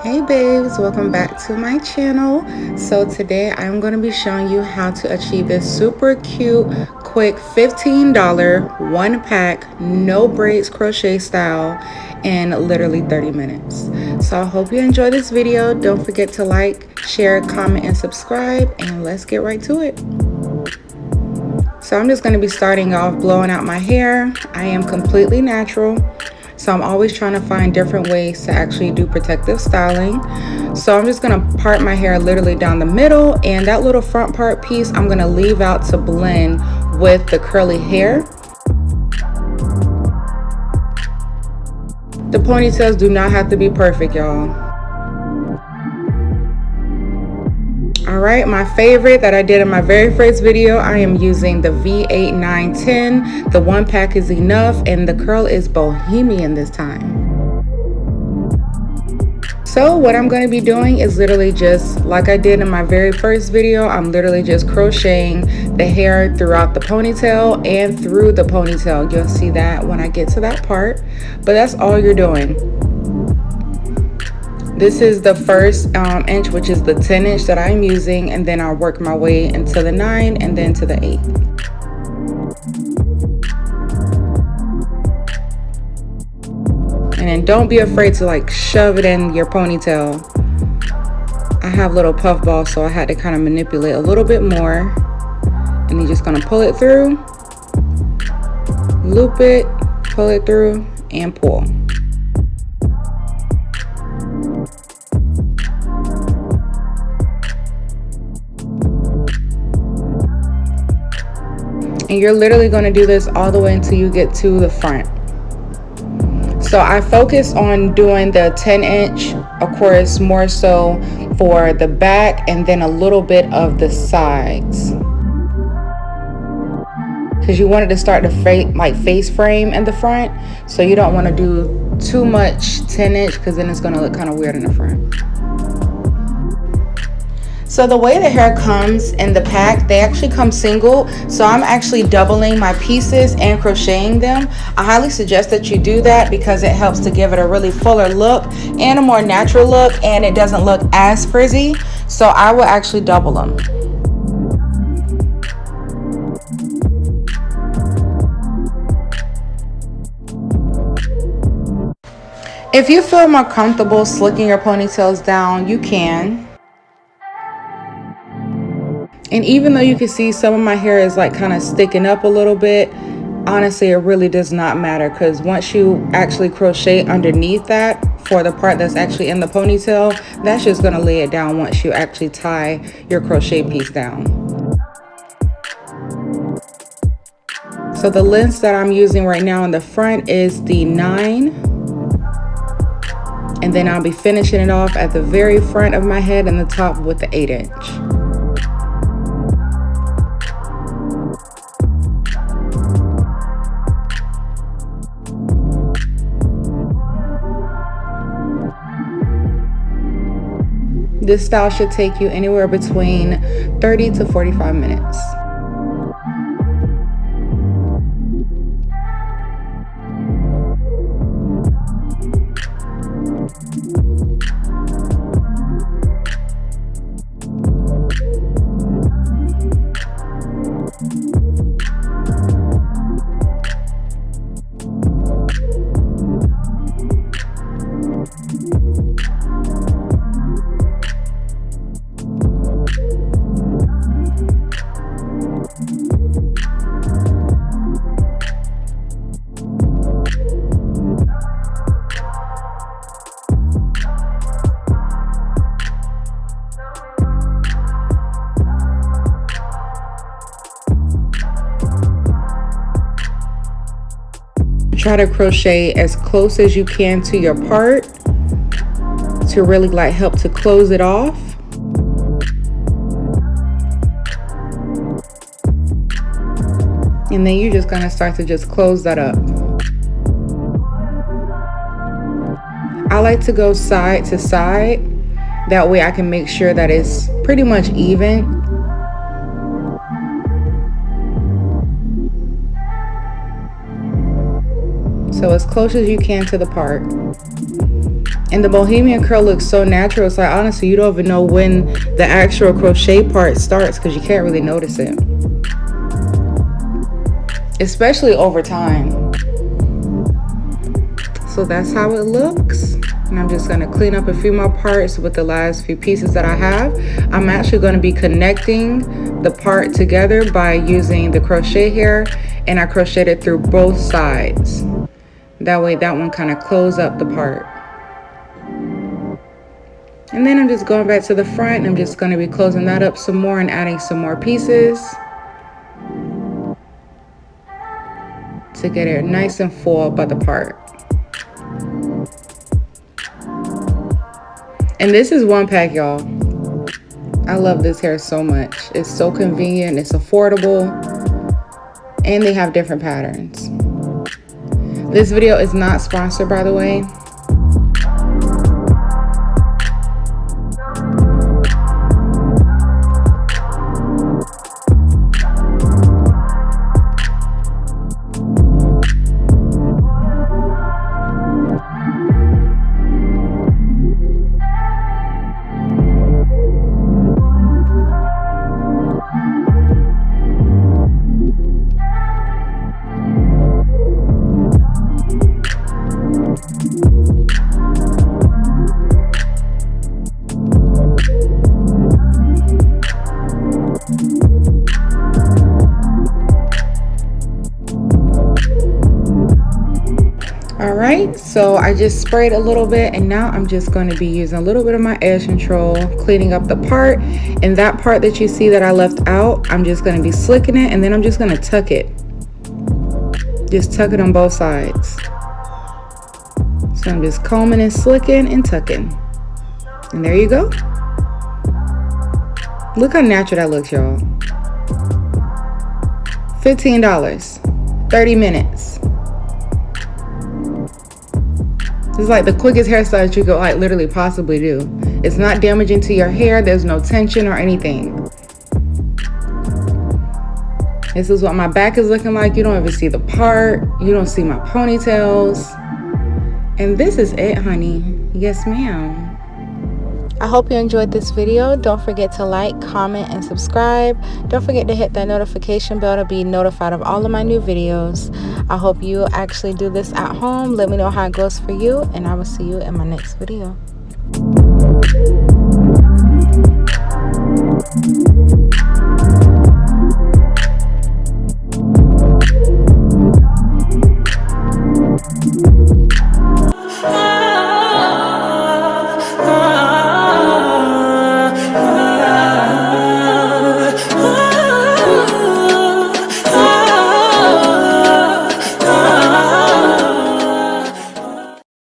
Hey babes, welcome back to my channel. So today I'm going to be showing you how to achieve this super cute, quick $15 one pack, no braids crochet style in literally 30 minutes. So I hope you enjoy this video. Don't forget to like, share, comment, and subscribe, and let's get right to it. So I'm just going to be starting off blowing out my hair. I am completely natural. So I'm always trying to find different ways to actually do protective styling. So I'm just gonna part my hair literally down the middle, and that little front part piece I'm gonna leave out to blend with the curly hair. The ponytails do not have to be perfect, y'all. Alright, my favorite that I did in my very first video, I am using the V8 910. The one pack is enough, and the curl is Bohemian this time. So what I'm going to be doing is literally just like I did in my very first video. I'm literally just crocheting the hair throughout the ponytail and through the ponytail. You'll see that when I get to that part, but that's all you're doing. This is the first inch, which is the 10 inch that I'm using, and then I'll work my way into the 9 and then to the 8. And then don't be afraid to like shove it in your ponytail. I have little puff balls, so I had to kind of manipulate a little bit more. And you're just gonna pull it through, loop it, pull it through, and pull. And you're literally gonna do this all the way until you get to the front. So I focus on doing the 10 inch, of course, more so for the back and then a little bit of the sides. Because you wanted to start the face frame in the front. So you don't want to do too much 10 inch because then it's going to look kind of weird in the front. So the way the hair comes in the pack, they actually come single. So I'm actually doubling my pieces and crocheting them. I highly suggest that you do that because it helps to give it a really fuller look and a more natural look, and it doesn't look as frizzy. So I will actually double them. If you feel more comfortable slicking your ponytails down, you can. And even though you can see some of my hair is like kind of sticking up a little bit, honestly, it really does not matter, because once you actually crochet underneath that for the part that's actually in the ponytail, that's just going to lay it down once you actually tie your crochet piece down. So the length that I'm using right now in the front is the 9. And then I'll be finishing it off at the very front of my head and the top with the 8 inch. This style should take you anywhere between 30 to 45 minutes. Try to crochet as close as you can to your part to really like help to close it off. And then you're just gonna start to just close that up. I like to go side to side. That way I can make sure that it's pretty much even. So as close as you can to the part. And the Bohemian curl looks so natural. It's like, honestly, you don't even know when the actual crochet part starts because you can't really notice it, especially over time. So that's how it looks. And I'm just gonna clean up a few more parts with the last few pieces that I have. I'm actually gonna be connecting the part together by using the crochet hair, and I crocheted it through both sides. That way that one kind of closes up the part. And then I'm just going back to the front, and I'm just gonna be closing that up some more and adding some more pieces to get it nice and full by the part. And this is one pack, y'all. I love this hair so much. It's so convenient, it's affordable, and they have different patterns. This video is not sponsored, by the way. Alright, so I just sprayed a little bit, and now I'm just going to be using a little bit of my edge control, cleaning up the part. And that part that you see that I left out, I'm just going to be slicking it, and then I'm just going to tuck it. Just tuck it on both sides. So I'm just combing and slicking and tucking. And there you go. Look how natural that looks, y'all. $15, 30 minutes. It's like the quickest hairstyle that you could like literally possibly do. It's not damaging to your hair. There's no tension or anything. This is what my back is looking like. You don't even see the part. You don't see my ponytails. And this is it, honey. Yes, ma'am. I hope you enjoyed this video. Don't forget to like, comment, and subscribe. Don't forget to hit that notification bell to be notified of all of my new videos. I hope you actually do this at home. Let me know how it goes for you, and I will see you in my next video.